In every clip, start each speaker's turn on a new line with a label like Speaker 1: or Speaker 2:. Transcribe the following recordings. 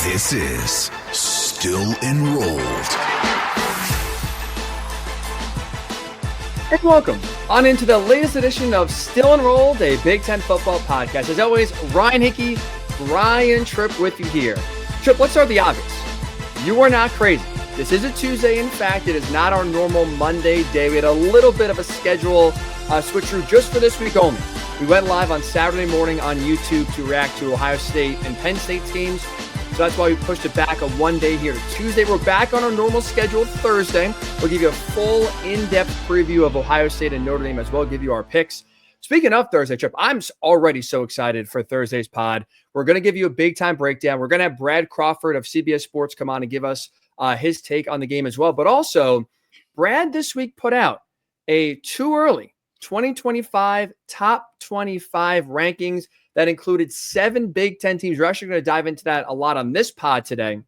Speaker 1: This is Still Enrolled.
Speaker 2: And welcome on into the latest edition of Still Enrolled, a Big Ten football podcast. As always, Ryan Hickey, Brian Tripp with you here. Tripp, let's start with the obvious. You are not crazy. This is a Tuesday. In fact, it is not our normal Monday day. We had a little bit of a schedule switcheroo just for this week only. We went live on Saturday morning on YouTube to react to Ohio State and Penn State's games. So that's why we pushed it back one day here to Tuesday. We're back on our normal schedule Thursday. We'll give you a full in-depth preview of Ohio State and Notre Dame as well, give you our picks. Speaking of Thursday, Tripp, I'm already so excited for Thursday's pod. We're going to give you a big-time breakdown. We're going to have Brad Crawford of CBS Sports come on and give us his take on the game as well. But also, Brad this week put out a too early 2025 top 25 rankings that included 7 Big Ten teams. We're actually going to dive into that a lot on this pod today,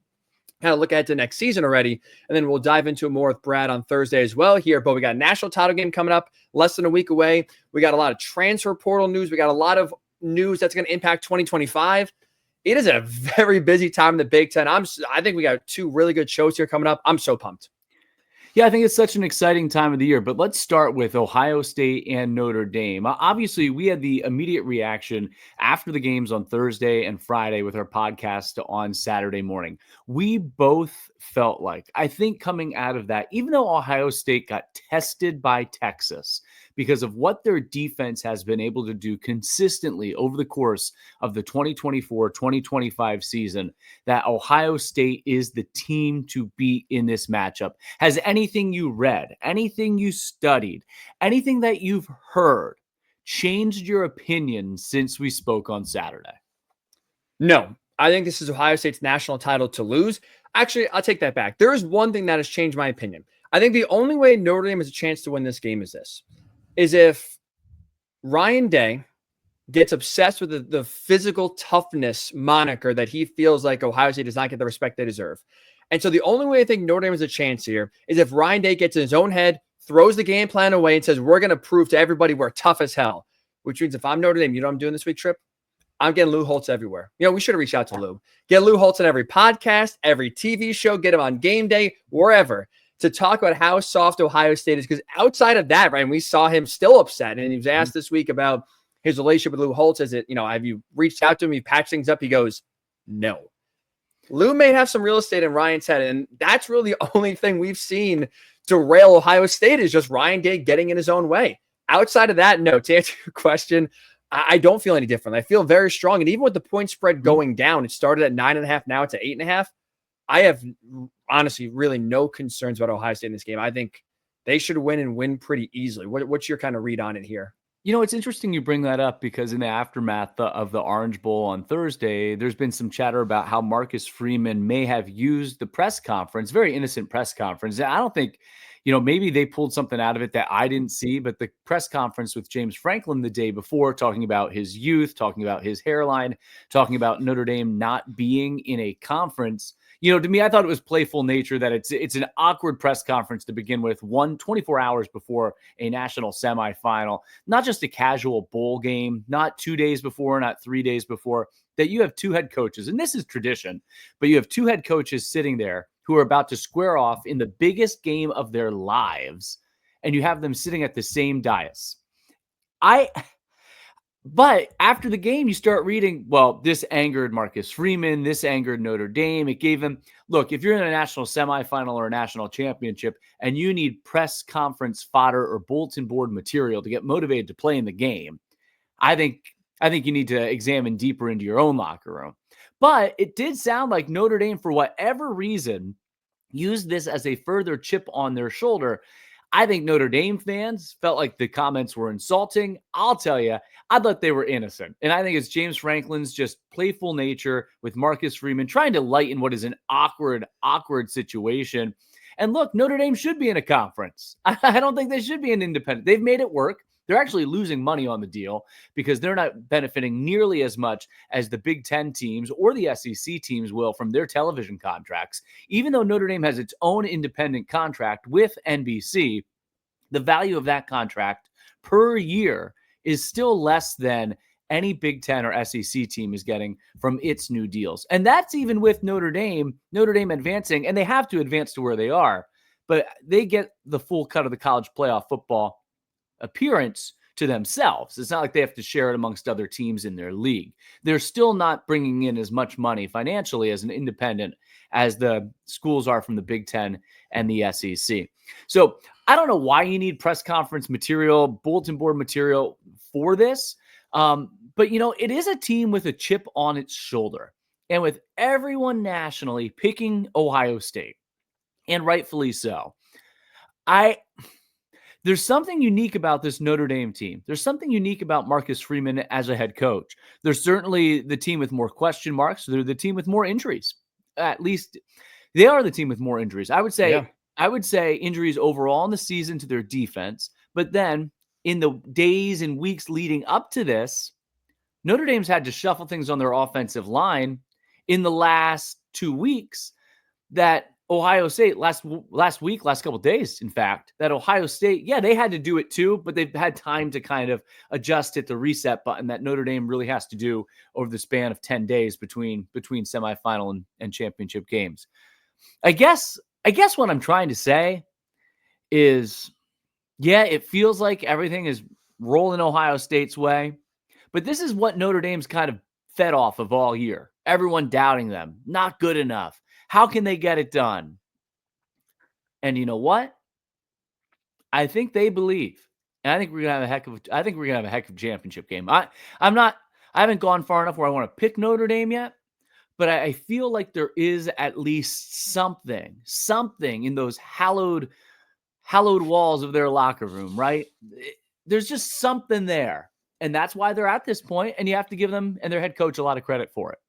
Speaker 2: kind of look at the next season already, and then we'll dive into it more with Brad on Thursday as well here. But we got a national title game coming up less than a week away. We got a lot of transfer portal news. We got a lot of news that's going to impact 2025. It is a very busy time in the Big Ten. I think we got 2 really good shows here coming up. I'm so pumped.
Speaker 3: Yeah, I think it's such an exciting time of the year, but let's start with Ohio State and Notre Dame. Obviously, we had the immediate reaction after the games on Thursday and Friday with our podcast on Saturday morning. We both felt like, I think coming out of that, even though Ohio State got tested by Texas because of what their defense has been able to do consistently over the course of the 2024-2025 season, that Ohio State is the team to beat in this matchup. Has anything you read, anything you studied, anything that you've heard changed your opinion since we spoke on Saturday?
Speaker 2: No, I think this is Ohio State's national title to lose. Actually, I'll take that back. There is one thing that has changed my opinion. I think the only way Notre Dame has a chance to win this game is if Ryan Day gets obsessed with the physical toughness moniker that he feels like Ohio State does not get the respect they deserve. And so the only way I think Notre Dame has a chance here is if Ryan Day gets in his own head, throws the game plan away, and says, we're going to prove to everybody we're tough as hell. Which means if I'm Notre Dame, you know what I'm doing this week, Tripp? I'm getting Lou Holtz everywhere. You know, we should have reached out to Lou. Get Lou Holtz on every podcast, every TV show, get him on game day, wherever, to talk about how soft Ohio State is. Because outside of that, right, we saw him still upset. And he was asked this week about his relationship with Lou Holtz. Is it, have you reached out to him? You patched things up? He goes, no. Lou may have some real estate in Ryan's head. And that's really the only thing we've seen derail Ohio State is just Ryan Day getting in his own way. Outside of that, no. To answer your question, I don't feel any different. I feel very strong. And even with the point spread going down, it started at 9.5. Now it's at 8.5. I have honestly really no concerns about Ohio State in this game. I think they should win and win pretty easily. What's your kind of read on it here?
Speaker 3: It's interesting you bring that up because in the aftermath of the Orange Bowl on Thursday, there's been some chatter about how Marcus Freeman may have used the press conference, very innocent press conference. I don't think, maybe they pulled something out of it that I didn't see, but the press conference with James Franklin the day before, talking about his youth, talking about his hairline, talking about Notre Dame not being in a conference. To me, I thought it was playful nature that it's an awkward press conference to begin with, 24 hours before a national semifinal, not just a casual bowl game, not 2 days before, not 3 days before, that you have 2 head coaches. And this is tradition, but you have 2 head coaches sitting there who are about to square off in the biggest game of their lives, and you have them sitting at the same dais. But after the game, you start reading, well, this angered Marcus Freeman. This angered Notre Dame. It gave him, look, if you're in a national semifinal or a national championship and you need press conference fodder or bulletin board material to get motivated to play in the game, I think you need to examine deeper into your own locker room. But it did sound like Notre Dame, for whatever reason, used this as a further chip on their shoulder. I think Notre Dame fans felt like the comments were insulting. I'll tell you, I thought they were innocent. And I think it's James Franklin's just playful nature with Marcus Freeman trying to lighten what is an awkward situation. And look, Notre Dame should be in a conference. I don't think they should be an independent. They've made it work. They're actually losing money on the deal because they're not benefiting nearly as much as the Big Ten teams or the SEC teams will from their television contracts. Even though Notre Dame has its own independent contract with NBC, the value of that contract per year is still less than any Big Ten or SEC team is getting from its new deals. And that's even with Notre Dame advancing, and they have to advance to where they are, but they get the full cut of the college playoff football appearance to themselves. It's not like they have to share it amongst other teams in their league. They're still not bringing in as much money financially as an independent as the schools are from the Big Ten and the SEC. So I don't know why you need press conference material, bulletin board material for this. But, it is a team with a chip on its shoulder, and with everyone nationally picking Ohio State, and rightfully so. There's something unique about this Notre Dame team. There's something unique about Marcus Freeman as a head coach. They're certainly the team with more question marks. They're the team with more injuries. At least they are the team with more injuries. I would say injuries overall in the season to their defense. But then in the days and weeks leading up to this, Notre Dame's had to shuffle things on their offensive line in the last 2 weeks that Ohio State last couple of days, in fact, that Ohio State, they had to do it too, but they've had time to kind of adjust, hit the reset button that Notre Dame really has to do over the span of 10 days between semifinal and championship games. I guess what I'm trying to say is, it feels like everything is rolling Ohio State's way, but this is what Notre Dame's kind of fed off of all year. Everyone doubting them, not good enough. How can they get it done? And you know what? I think they believe. And I think we're gonna have a heck of a championship game. I haven't gone far enough where I want to pick Notre Dame yet, but I feel like there is at least something in those hallowed walls of their locker room, right? There's just something there. And that's why they're at this point, and you have to give them and their head coach a lot of credit for it.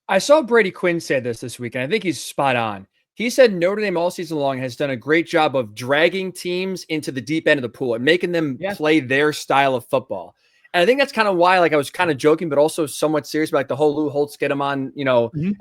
Speaker 2: I saw Brady Quinn say this week, and I think he's spot on. He said Notre Dame all season long has done a great job of dragging teams into the deep end of the pool and making them play their style of football. And I think that's kind of why, I was kind of joking, but also somewhat serious about the whole Lou Holtz, get him on,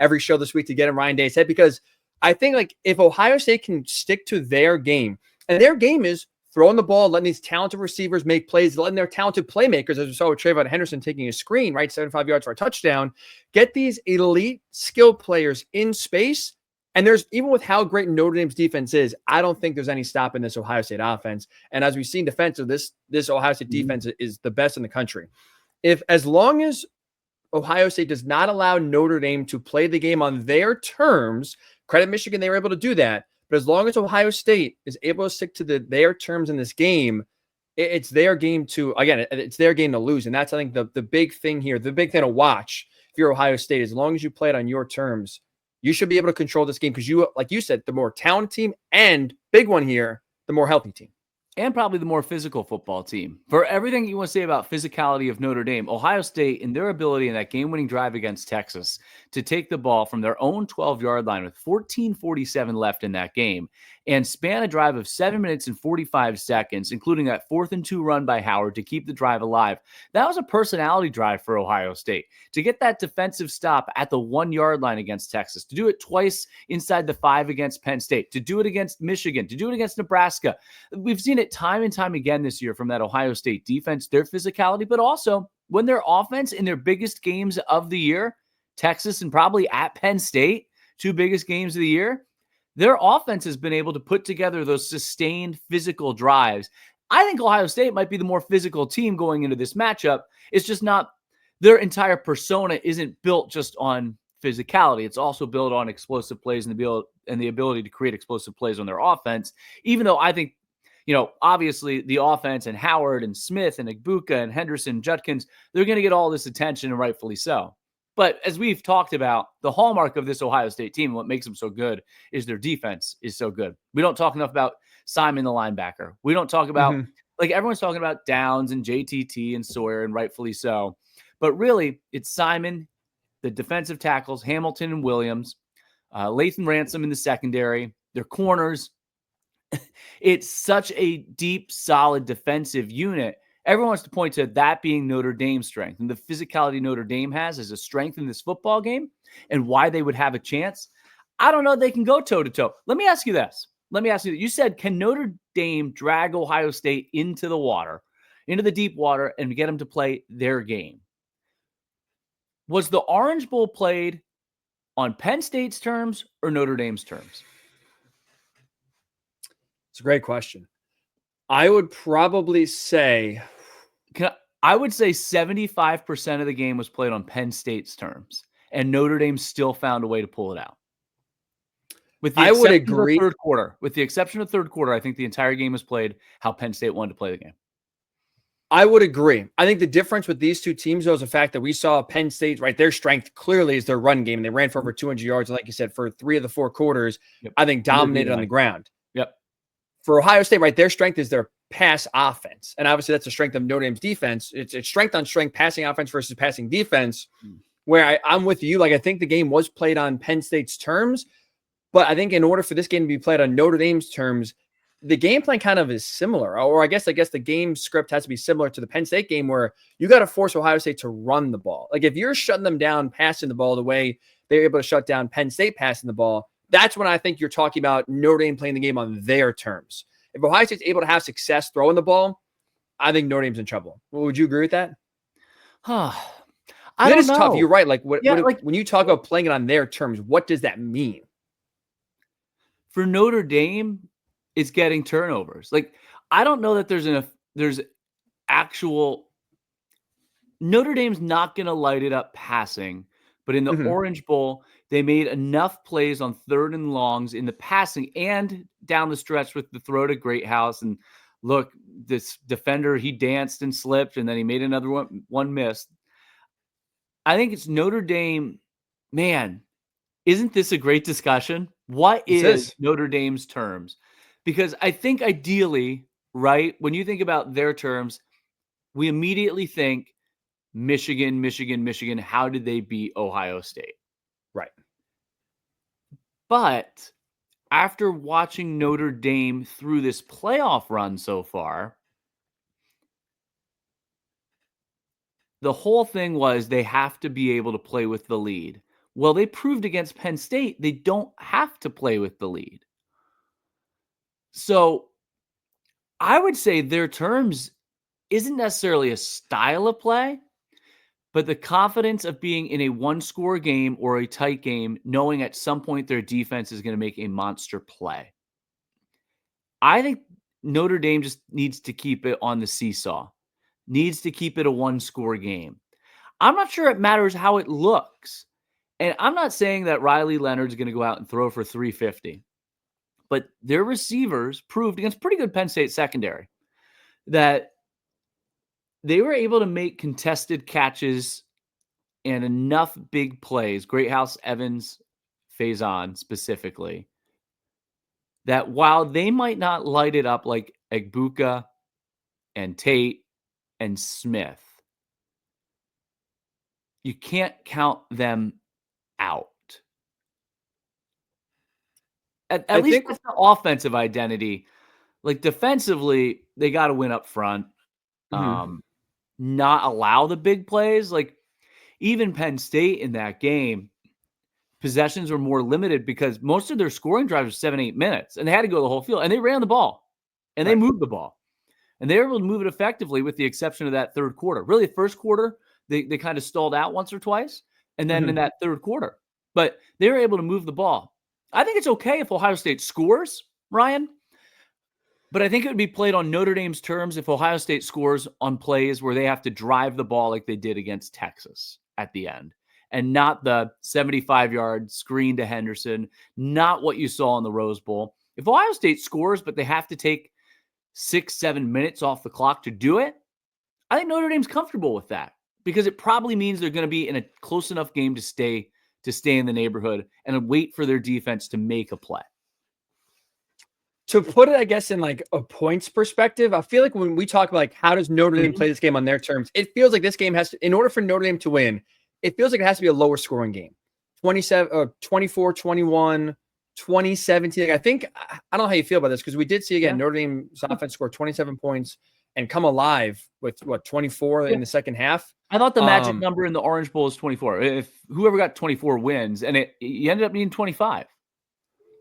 Speaker 2: every show this week to get him Ryan Day's head, because I think if Ohio State can stick to their game, and their game is throwing the ball, letting these talented receivers make plays, letting their talented playmakers, as we saw with Trayvon Henderson taking a screen, right, 75 yards for a touchdown, get these elite skilled players in space. And there's, even with how great Notre Dame's defense is, I don't think there's any stopping this Ohio State offense. And as we've seen defensive, this Ohio State defense is the best in the country. As long as Ohio State does not allow Notre Dame to play the game on their terms, credit Michigan, they were able to do that. But as long as Ohio State is able to stick to their terms in this game, it's their game it's their game to lose. And that's, I think, the big thing here, the big thing to watch if you're Ohio State. As long as you play it on your terms, you should be able to control this game, because like you said, the more talented team, and big one here, the more healthy team.
Speaker 3: And probably the more physical football team. For everything you want to say about physicality of Notre Dame, Ohio State, in their ability in that game-winning drive against Texas to take the ball from their own 12-yard line with 14:47 left in that game and span a drive of 7 minutes and 45 seconds, including that 4th and 2 run by Howard to keep the drive alive. That was a personality drive for Ohio State. To get that defensive stop at the 1-yard line against Texas, to do it twice inside the 5 against Penn State, to do it against Michigan, to do it against Nebraska. We've seen it time and time again this year from that Ohio State defense, their physicality, but also when their offense in their biggest games of the year, Texas and probably at Penn State, 2 biggest games of the year, their offense has been able to put together those sustained physical drives. I think Ohio State might be the more physical team going into this matchup. It's just not, their entire persona isn't built just on physicality. It's also built on explosive plays and the ability to create explosive plays on their offense, even though I think, obviously the offense and Howard and Smith and Igbuka and Henderson, Judkins, they're going to get all this attention, and rightfully so. But as we've talked about, the hallmark of this Ohio State team, what makes them so good, is their defense is so good. We don't talk enough about Simon, the linebacker. We don't talk about, everyone's talking about Downs and JTT and Sawyer, and rightfully so. But really, it's Simon, the defensive tackles, Hamilton and Williams, Lathan Ransom in the secondary, their corners. It's such a deep, solid defensive unit. Everyone wants to point to that being Notre Dame's strength, and the physicality Notre Dame has as a strength in this football game and why they would have a chance. I don't know they can go toe-to-toe. Let me ask you this. You said, can Notre Dame drag Ohio State into the water, into the deep water, and get them to play their game? Was the Orange Bowl played on Penn State's terms or Notre Dame's terms?
Speaker 2: It's a great question. I would probably say
Speaker 3: I would say 75% of the game was played on Penn State's terms, and Notre Dame still found a way to pull it out.
Speaker 2: I would agree.
Speaker 3: Third quarter, with the exception of third quarter, I think the entire game was played how Penn State wanted to play the game.
Speaker 2: I would agree. I think the difference with these two teams, though, is the fact that we saw Penn State, right, their strength clearly is their run game. And they ran for over 200 yards. And like you said, for 3 of the 4 quarters, I think dominated on the ground.
Speaker 3: Yep.
Speaker 2: For Ohio State, right, their strength is their pass offense. And obviously that's the strength of Notre Dame's defense. It's strength on strength, passing offense versus passing defense, where I'm with you. Like, I think the game was played on Penn State's terms. But I think in order for this game to be played on Notre Dame's terms, the game plan kind of is similar, or I guess the game script has to be similar to the Penn State game, where you got to force Ohio State to run the ball. Like, if you're shutting them down passing the ball the way they're able to shut down Penn State passing the ball, that's when I think you're talking about Notre Dame playing the game on their terms. If Ohio State's able to have success throwing the ball, I think Notre Dame's in trouble. Well, would you agree with that?
Speaker 3: I don't know.
Speaker 2: Tough. You're right. Like, when you talk about playing it on their terms, what does that mean?
Speaker 3: For Notre Dame, it's getting turnovers. Like, I don't know that there's actual Notre Dame's not going to light it up passing, but in the Orange Bowl, they made enough plays on 3rd and longs in the passing and down the stretch with the throw to Greathouse. And look, this defender, he danced and slipped, and then he made another one missed. I think it's Notre Dame. Man, isn't this a great discussion? What is Notre Dame's terms? Because I think ideally, right, when you think about their terms, we immediately think Michigan. How did they beat Ohio State?
Speaker 2: Right.
Speaker 3: But after watching Notre Dame through this playoff run so far, the whole thing was they have to be able to play with the lead. Well, they proved against Penn State they don't have to play with the lead. So I would say their terms isn't necessarily a style of play, but the confidence of being in a one-score game or a tight game, knowing at some point their defense is going to make a monster play. I think Notre Dame just needs to keep it on the seesaw, needs to keep it a one-score game. I'm not sure it matters how it looks. And I'm not saying that Riley Leonard's going to go out and throw for 350. But their receivers proved against pretty good Penn State secondary that they were able to make contested catches and enough big plays, Greathouse, Evans, Faison specifically, that while they might not light it up like Egbuka and Tate and Smith, you can't count them out. At least with the offensive identity. Like, defensively, they got to win up front. Not allow the big plays. Like, even Penn State in that game, possessions were more limited because most of their scoring drives were 7-8 minutes, and they had to go the whole field. And they ran the ball, and they moved the ball. And they were able to move it effectively with the exception of that third quarter. Really, the first quarter, they kind of stalled out once or twice, and then in that third quarter. But they were able to move the ball. I think it's okay if Ohio State scores, Ryan, but I think it would be played on Notre Dame's terms if Ohio State scores on plays where they have to drive the ball like they did against Texas at the end, and not the 75-yard screen to Henderson, not what you saw in the Rose Bowl. If Ohio State scores, but they have to take 6-7 minutes off the clock to do it, I think Notre Dame's comfortable with that because it probably means they're going to be in a close enough game to stay in the neighborhood and wait for their defense to make a play.
Speaker 2: To put it, I guess, in like a points perspective, I feel like when we talk about like how does Notre Dame play this game on their terms, it feels like this game has to, in order for Notre Dame to win, it feels like it has to be a lower scoring game. 24-21, 20-17. Like, I don't know how you feel about this because we did see again Notre Dame's offense score 27 points and come alive with 24 in the second half.
Speaker 3: I thought the magic number in the Orange Bowl is 24. If whoever got 24 wins, and you ended up needing 25.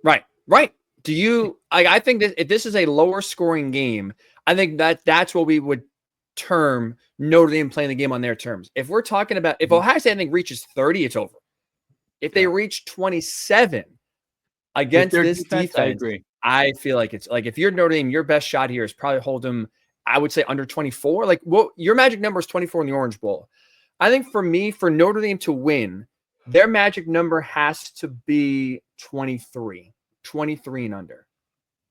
Speaker 2: Right. Do you? I think that if this is a lower scoring game, I think that's what we would term Notre Dame playing the game on their terms. If we're talking about if Ohio State I think reaches 30, it's over. If they reach 27 against this defense,
Speaker 3: I agree.
Speaker 2: I feel like it's like if you're Notre Dame, your best shot here is probably hold them, I would say under 24. Like your magic number is 24 in the Orange Bowl. I think for me, for Notre Dame to win, their magic number has to be 23 and under.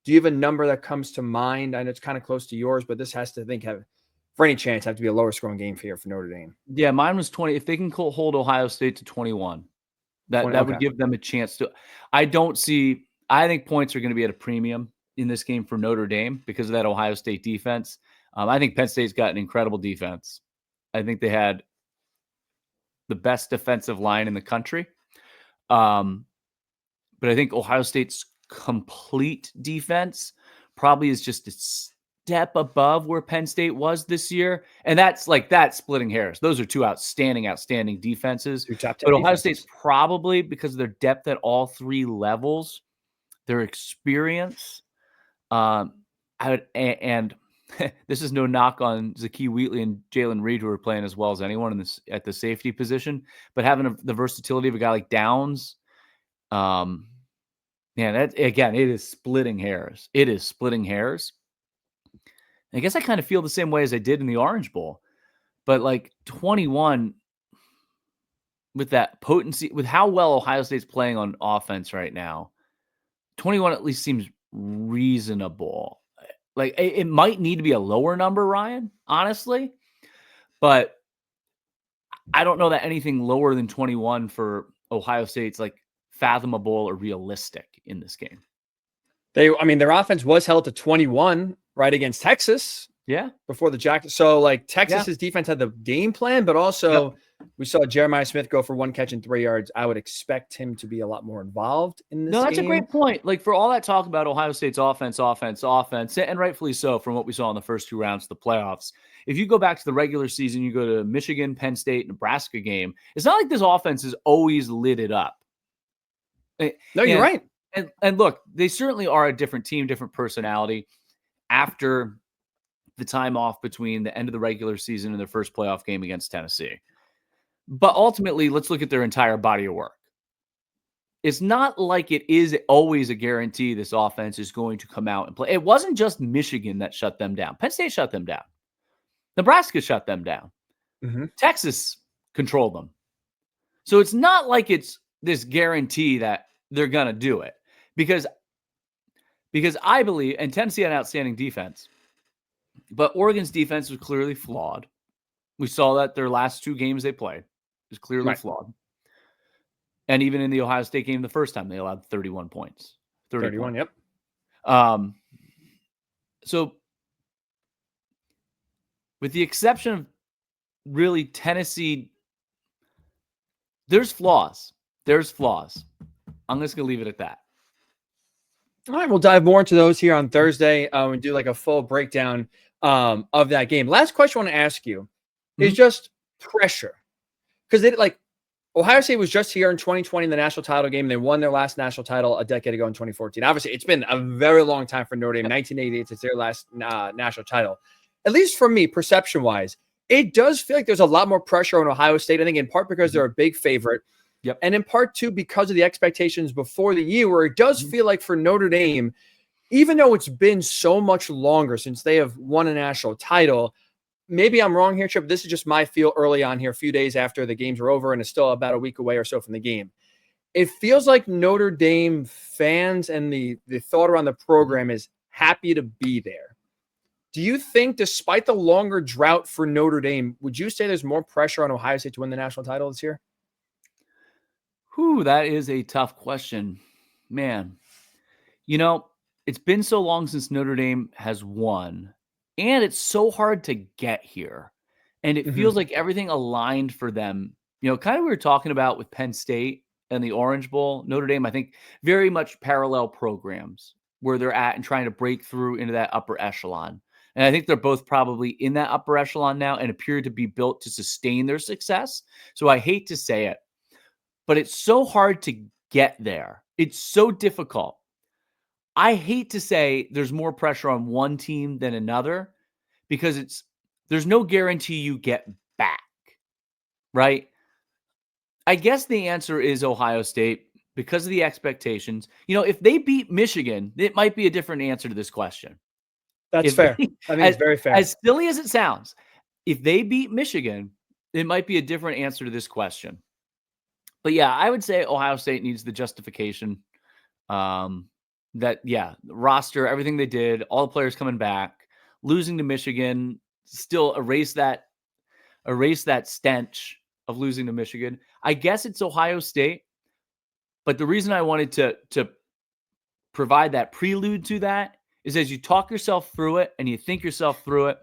Speaker 2: Do you have a number that comes to mind? I know it's kind of close to yours, but this has to for any chance, have to be a lower scoring game here for Notre Dame.
Speaker 3: Yeah, mine was 20. If they can hold Ohio State to 21, that would give them a chance to. I think points are going to be at a premium in this game for Notre Dame because of that Ohio State defense. I think Penn State's got an incredible defense. I think they had the best defensive line in the country. But I think Ohio State's complete defense probably is just a step above where Penn State was this year. And that's splitting hairs. Those are two outstanding defenses. But Ohio State's probably, because of their depth at all three levels, their experience, and this is no knock on Zakee Wheatley and Jalen Reed, who are playing as well as anyone at the safety position, but having the versatility of a guy like Downs, it is splitting hairs. It is splitting hairs. I guess I kind of feel the same way as I did in the Orange Bowl, but like 21 with that potency, with how well Ohio State's playing on offense right now, 21 at least seems reasonable. Like it might need to be a lower number, Ryan, honestly, but I don't know that anything lower than 21 for Ohio State's like fathomable or realistic in this game.
Speaker 2: Their offense was held to 21 right against Texas.
Speaker 3: Yeah.
Speaker 2: Before the Jack. So like Texas's defense had the game plan, but also we saw Jeremiah Smith go for 1 catch and 3 yards. I would expect him to be a lot more involved in this game.
Speaker 3: No, that's a great point. Like for all that talk about Ohio State's offense, and rightfully so from what we saw in the first 2 rounds of the playoffs. If you go back to the regular season, you go to Michigan, Penn State, Nebraska game, it's not like this offense is always lit it up.
Speaker 2: No, you're right.
Speaker 3: And look, they certainly are a different team, different personality after the time off between the end of the regular season and their first playoff game against Tennessee. But ultimately, let's look at their entire body of work. It's not like it is always a guarantee this offense is going to come out and play. It wasn't just Michigan that shut them down. Penn State shut them down. Nebraska shut them down.
Speaker 2: Mm-hmm.
Speaker 3: Texas controlled them. So it's not like it's this guarantee that they're going to do it. Because I believe, and Tennessee had an outstanding defense, but Oregon's defense was clearly flawed. We saw that their last 2 games they played was clearly flawed. And even in the Ohio State game the first time, they allowed 31 points.
Speaker 2: 31, yep.
Speaker 3: So with the exception of really Tennessee, there's flaws. I'm just going to leave it at that.
Speaker 2: All right, we'll dive more into those here on Thursday and do like a full breakdown of that game. Last question I want to ask you is just pressure. Because Ohio State was just here in 2020 in the national title game. They won their last national title a decade ago in 2014. Obviously, it's been a very long time for Notre Dame. 1988 is their last national title. At least for me, perception-wise, it does feel like there's a lot more pressure on Ohio State. I think in part because they're a big favorite.
Speaker 3: Yep.
Speaker 2: And in part, too, because of the expectations before the year, where it does feel like for Notre Dame, even though it's been so much longer since they have won a national title, maybe I'm wrong here, Chip. This is just my feel early on here, a few days after the games are over, and it's still about a week away or so from the game. It feels like Notre Dame fans and the thought around the program is happy to be there. Do you think, despite the longer drought for Notre Dame, would you say there's more pressure on Ohio State to win the national title this year?
Speaker 3: That is a tough question, man. It's been so long since Notre Dame has won, and it's so hard to get here. And it feels like everything aligned for them. Kind of we were talking about with Penn State and the Orange Bowl. Notre Dame, I think, very much parallel programs where they're at and trying to break through into that upper echelon. And I think they're both probably in that upper echelon now and appear to be built to sustain their success. So I hate to say it, but it's so hard to get there. It's so difficult. I hate to say there's more pressure on one team than another because there's no guarantee you get back, right? I guess the answer is Ohio State because of the expectations. If they beat Michigan, it might be a different answer to this question.
Speaker 2: That's fair. I think it's very fair.
Speaker 3: As silly as it sounds, if they beat Michigan, it might be a different answer to this question. But yeah, I would say Ohio State needs the justification roster, everything they did, all the players coming back, losing to Michigan, still erase that stench of losing to Michigan. I guess it's Ohio State, but the reason I wanted to provide that prelude to that is as you talk yourself through it and you think yourself through it,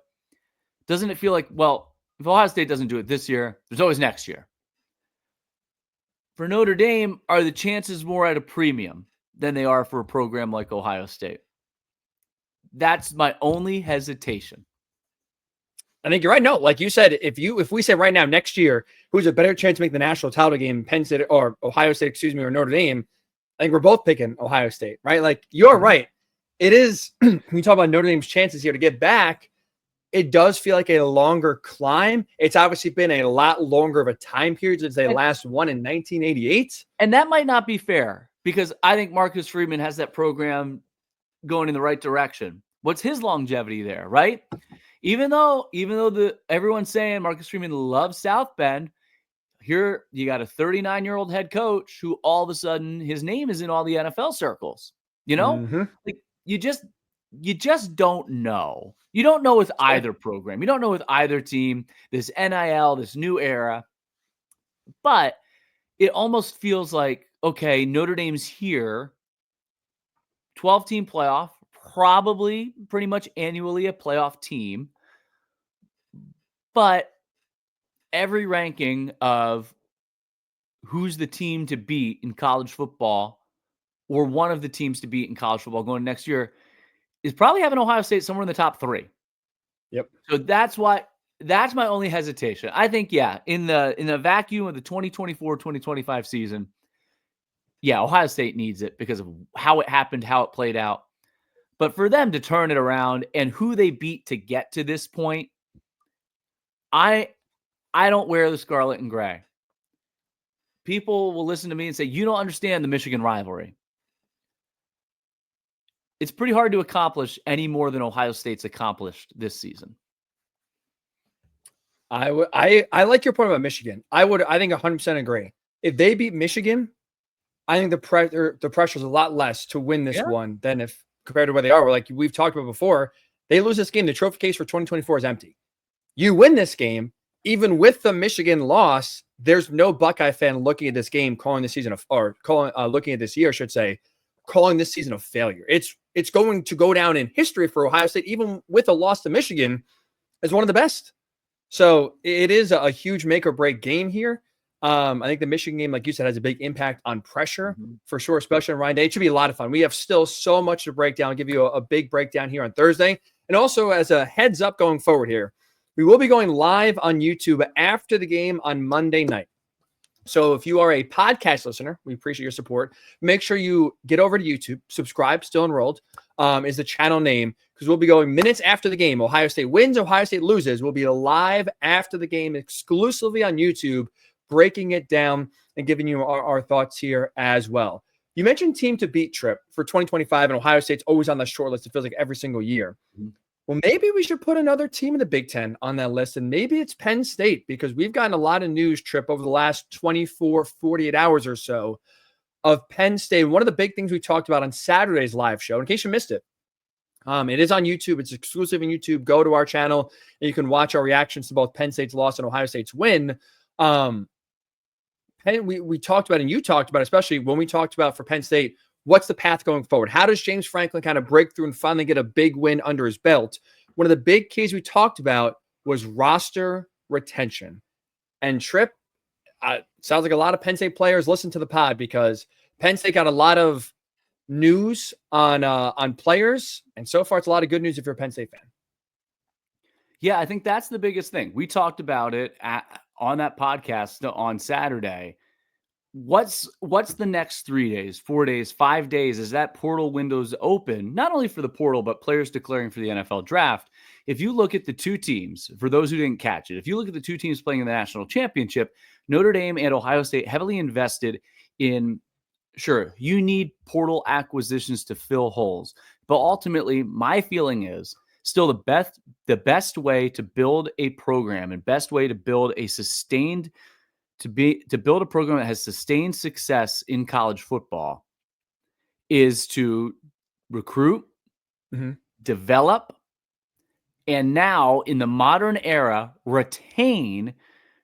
Speaker 3: doesn't it feel like, well, if Ohio State doesn't do it this year, there's always next year. For Notre Dame, are the chances more at a premium than they are for a program like Ohio State? That's my only hesitation.
Speaker 2: I think you're right. No, like you said, if we say right now, next year, who's a better chance to make the national title game, Penn State or Ohio State, or Notre Dame, I think we're both picking Ohio State, right? Like you're right. It is, when you talk about Notre Dame's chances here to get back, it does feel like a longer climb. It's obviously been a lot longer of a time period since they last won in 1988.
Speaker 3: And that might not be fair because I think Marcus Freeman has that program going in the right direction. What's his longevity there, right? Even though everyone's saying Marcus Freeman loves South Bend, here you got a 39-year-old head coach who all of a sudden his name is in all the NFL circles. Like you just don't know. You don't know with either program. You don't know with either team, this NIL, this new era. But it almost feels like, okay, Notre Dame's here, 12-team playoff, probably pretty much annually a playoff team. But every ranking of who's the team to beat in college football or one of the teams to beat in college football going next year is probably having Ohio State somewhere in the top 3.
Speaker 2: Yep.
Speaker 3: So that's my only hesitation. I think, in the vacuum of the 2024-2025 season, Ohio State needs it because of how it happened, how it played out. But for them to turn it around and who they beat to get to this point, I don't wear the scarlet and gray. People will listen to me and say, you don't understand the Michigan rivalry. It's pretty hard to accomplish any more than Ohio State's accomplished this season.
Speaker 2: I like your point about Michigan. I think 100% agree. If they beat Michigan, I think the pressure is a lot less to win this one than if compared to where they are. Like we've talked about before, they lose this game. The trophy case for 2024 is empty. You win this game, even with the Michigan loss, there's no Buckeye fan looking at this game, looking at this year, I should say, calling this season a failure. It's going to go down in history for Ohio State, even with a loss to Michigan, as one of the best. So it is a huge make or break game here. I think the Michigan game, like you said, has a big impact on pressure for sure, especially on Ryan Day. It should be a lot of fun. We have still so much to break down. I'll give you a big breakdown here on Thursday. And also as a heads up going forward here, we will be going live on YouTube after the game on Monday night. So if you are a podcast listener, we appreciate your support. Make sure you get over to YouTube, subscribe, Still Enrolled is the channel name, because we'll be going minutes after the game. Ohio State wins, Ohio State loses. We'll be live after the game exclusively on YouTube, breaking it down and giving you our thoughts here as well. You mentioned team to beat trip for 2025, and Ohio State's always on the short list. It feels like every single year. Well, maybe we should put another team in the Big Ten on that list, and maybe it's Penn State, because we've gotten a lot of news, Trip, over the last 24, 48 hours or so of Penn State. One of the big things we talked about on Saturday's live show, in case you missed it, it is on YouTube. It's exclusive on YouTube. Go to our channel, and you can watch our reactions to both Penn State's loss and Ohio State's win. We talked about, and you talked about, especially when we talked about for Penn State, what's the path going forward? How does James Franklin kind of break through and finally get a big win under his belt? One of the big keys we talked about was roster retention. And Trip, sounds like a lot of Penn State players listen to the pod, because Penn State got a lot of news on players, and so far it's a lot of good news if you're a Penn State fan.
Speaker 3: Yeah, I think that's the biggest thing. We talked about it on that podcast on Saturday. What's the next 3 days, 4 days, 5 days as that portal window's open, not only for the portal, but players declaring for the NFL draft? if you look at the two teams, for those who didn't catch it, if you look at the two teams playing in the national championship, Notre Dame and Ohio State heavily invested in, sure, you need portal acquisitions to fill holes. But ultimately, my feeling is still the best way to build a program and best way to build a sustained to build a program that has sustained success in college football is to recruit, develop, and now in the modern era, retain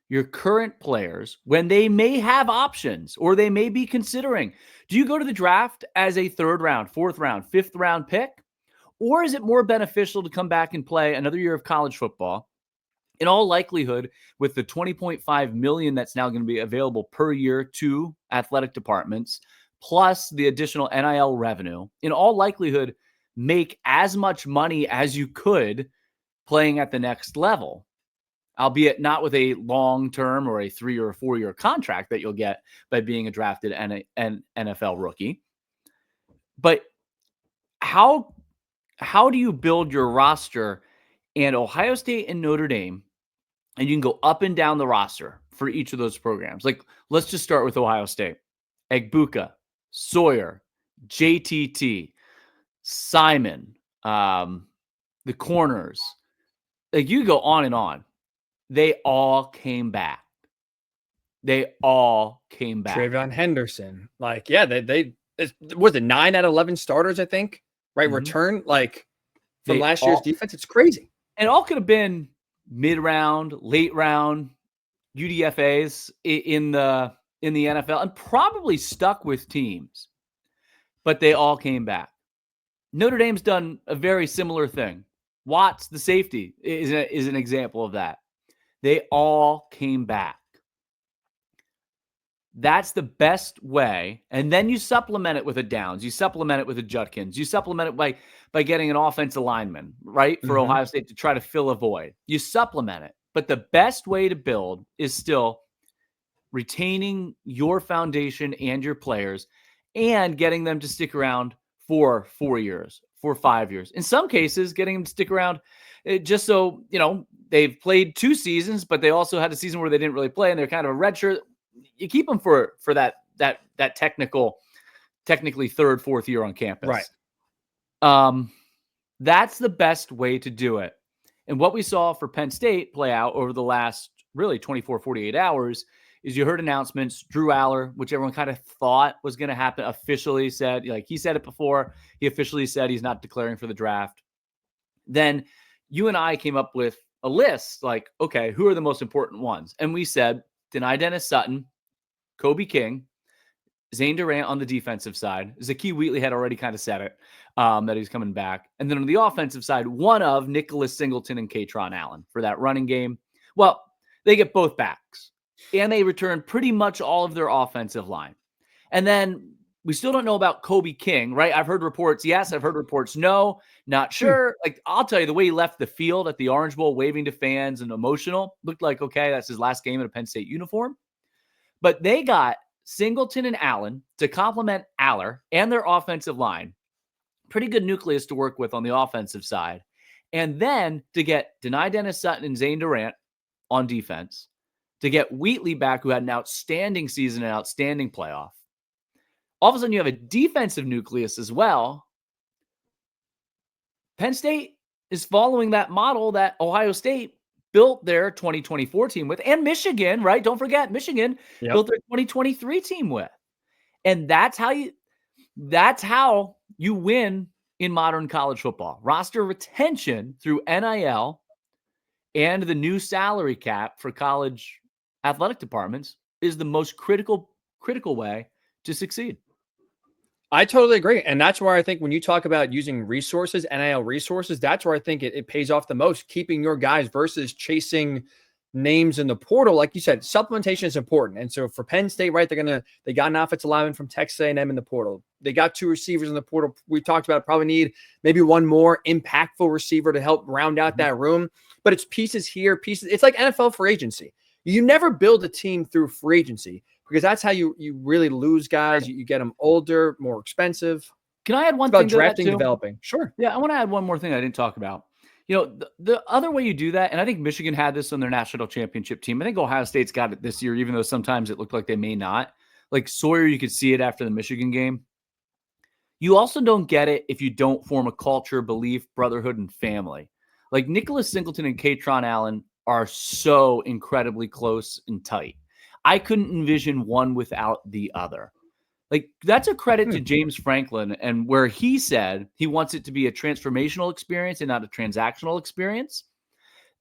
Speaker 3: your current players when they may have options or they may be considering. Do you go to the draft as a 3rd round, 4th round, 5th round pick? Or is it more beneficial to come back and play another year of college football? In all likelihood, with the $20.5 million that's now going to be available per year to athletic departments, plus the additional NIL revenue, in all likelihood, make as much money as you could playing at the next level, albeit not with a long-term or a 3 or 4 year contract that you'll get by being a drafted an NFL rookie. But how do you build your roster? And Ohio State and Notre Dame, and you can go up and down the roster for each of those programs. Like, let's just start with Ohio State. Egbuka, Sawyer, JTT, Simon, the corners. Like, you go on and on. They all came back.
Speaker 2: Travion Henderson. Like, yeah, they was it 9 out of 11 starters, I think, right? Return, like, from last year's defense. It's crazy.
Speaker 3: And all could have been mid-round, late round UDFAs in the NFL and probably stuck with teams, but they all came back. Notre Dame's done a very similar thing. Watts, the safety, is an example of that. They all came back. That's the best way. And then you supplement it with a Downs. You supplement it with a Judkins. You supplement it by getting an offensive lineman, right, for Ohio State to try to fill a void. You supplement it. But the best way to build is still retaining your foundation and your players and getting them to stick around for 4 years, for 5 years. In some cases, getting them to stick around just so, they've played 2 seasons, but they also had a season where they didn't really play and they're kind of a redshirt. You keep them for that technically 3rd, 4th year on campus.
Speaker 2: Right.
Speaker 3: That's the best way to do it. And what we saw for Penn State play out over the last really 24, 48 hours is you heard announcements. Drew Aller, which everyone kind of thought was going to happen, officially said, like he said it before, he officially said he's not declaring for the draft. Then you and I came up with a list, like, okay, who are the most important ones? And we said, Deni Dennis Sutton, Kobe King, Zane Durant on the defensive side. Zakee Wheatley had already kind of said it, that he's coming back. And then on the offensive side, one of Nicholas Singleton and Katron Allen for that running game. Well, they get both backs. And they return pretty much all of their offensive line. And then we still don't know about Kobe King, right? I've heard reports yes, I've heard reports no, not sure. Like, I'll tell you, the way he left the field at the Orange Bowl, waving to fans and emotional, looked like, okay, that's his last game in a Penn State uniform. But they got Singleton and Allen to complement Aller and their offensive line. Pretty good nucleus to work with on the offensive side. And then to get Deni Dennis Sutton and Zane Durant on defense, to get Wheatley back, who had an outstanding season and outstanding playoff. All of a sudden, you have a defensive nucleus as well. Penn State is following that model that Ohio State built their 2024 team with, and Michigan, right? Don't forget, Michigan built their 2023 team with. And that's how you win in modern college football. Roster retention through NIL and the new salary cap for college athletic departments is the most critical way to succeed.
Speaker 2: I totally agree. And that's where I think when you talk about using resources, NIL resources, that's where I think it pays off the most, keeping your guys versus chasing names in the portal. Like you said, supplementation is important. And so for Penn State, right, they got an offensive lineman from Texas A&M in the portal. They got 2 receivers in the portal. We talked about probably need maybe one more impactful receiver to help round out that room. But it's pieces here, pieces. It's like NFL free agency. You never build a team through free agency, because that's how you really lose guys. You get them older, more expensive.
Speaker 3: Can I add one
Speaker 2: thing
Speaker 3: about
Speaker 2: drafting, developing? Sure.
Speaker 3: Yeah, I want to add one more thing I didn't talk about. The other way you do that, and I think Michigan had this on their national championship team. I think Ohio State's got it this year, even though sometimes it looked like they may not. Like Sawyer, you could see it after the Michigan game. You also don't get it if you don't form a culture, belief, brotherhood, and family. Like Nicholas Singleton and Katron Allen are so incredibly close and tight. I couldn't envision one without the other. Like that's a credit to James Franklin, and where he said he wants it to be a transformational experience and not a transactional experience.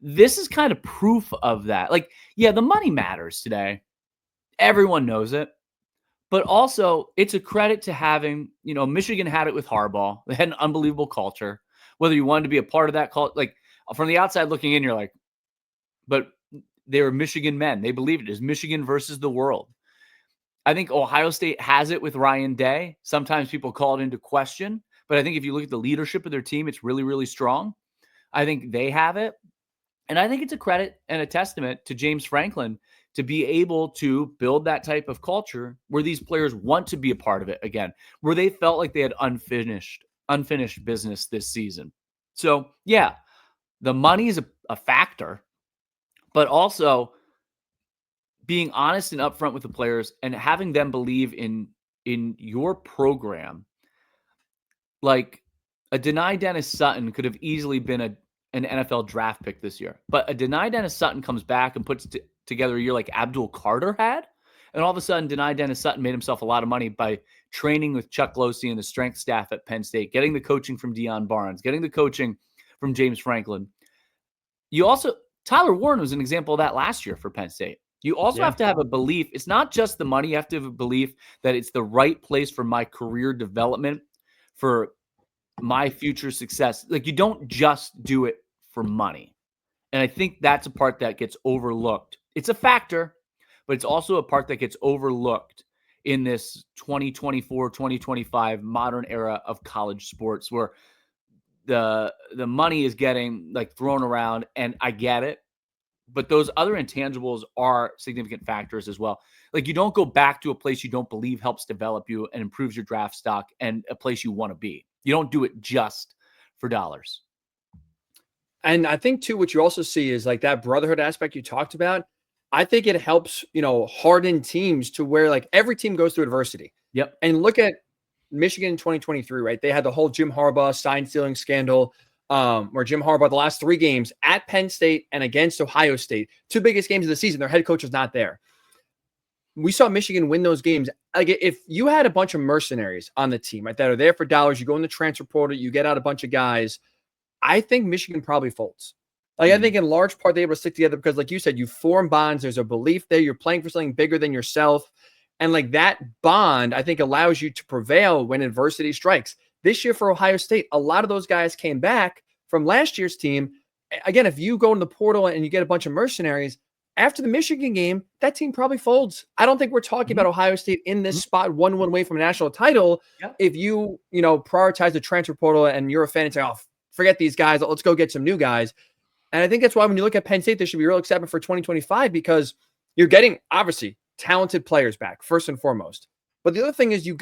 Speaker 3: This is kind of proof of that. Like, yeah, the money matters today. Everyone knows it. But also, it's a credit to having, Michigan had it with Harbaugh. They had an unbelievable culture. Whether you wanted to be a part of that culture, like from the outside looking in, you're like, but they were Michigan men. They believed it. It was Michigan versus the world. I think Ohio State has it with Ryan Day. Sometimes people call it into question. But I think if you look at the leadership of their team, it's really, really strong. I think they have it. And I think it's a credit and a testament to James Franklin to be able to build that type of culture where these players want to be a part of it again, where they felt like they had unfinished business this season. So, yeah, the money is a factor, but also being honest and upfront with the players and having them believe in your program. Like a Deni Dennis Sutton could have easily been an NFL draft pick this year, but a Deni Dennis Sutton comes back and puts together a year like Abdul Carter had, and all of a sudden Deni Dennis Sutton made himself a lot of money by training with Chuck Losey and the strength staff at Penn State, getting the coaching from Deion Barnes, getting the coaching from James Franklin. Tyler Warren was an example of that last year for Penn State. You also have to have a belief. It's not just the money. You have to have a belief that it's the right place for my career development, for my future success. Like you don't just do it for money. And I think that's a part that gets overlooked. It's a factor, but it's also a part that gets overlooked in this 2024, 2025 modern era of college sports where the money is getting like thrown around, and I get it. But those other intangibles are significant factors as well. Like you don't go back to a place you don't believe helps develop you and improves your draft stock and a place you want to be. You don't do it just for dollars.
Speaker 2: And I think too, what you also see is like that brotherhood aspect you talked about. I think it helps, harden teams to where like every team goes through adversity.
Speaker 3: Yep.
Speaker 2: And look at Michigan in 2023, right? They had the whole Jim Harbaugh sign stealing scandal. Where Jim Harbaugh, the last 3 games at Penn State and against Ohio State, 2 biggest games of the season, their head coach was not there. We saw Michigan win those games. Like if you had a bunch of mercenaries on the team, right, that are there for dollars, you go in the transfer portal, you get out a bunch of guys. I think Michigan probably folds. Like I think in large part they're able to stick together because, like you said, you form bonds. There's a belief there. You're playing for something bigger than yourself, and like that bond, I think allows you to prevail when adversity strikes. This year for Ohio State, a lot of those guys came back from last year's team. Again, if you go in the portal and you get a bunch of mercenaries, after the Michigan game, that team probably folds. I don't think we're talking about Ohio State in this spot, one away from a national title. Yep. If you prioritize the transfer portal and you're a fan and say, oh, forget these guys, let's go get some new guys. And I think that's why when you look at Penn State, there should be real excitement for 2025 because you're getting, obviously, talented players back, first and foremost. But the other thing is you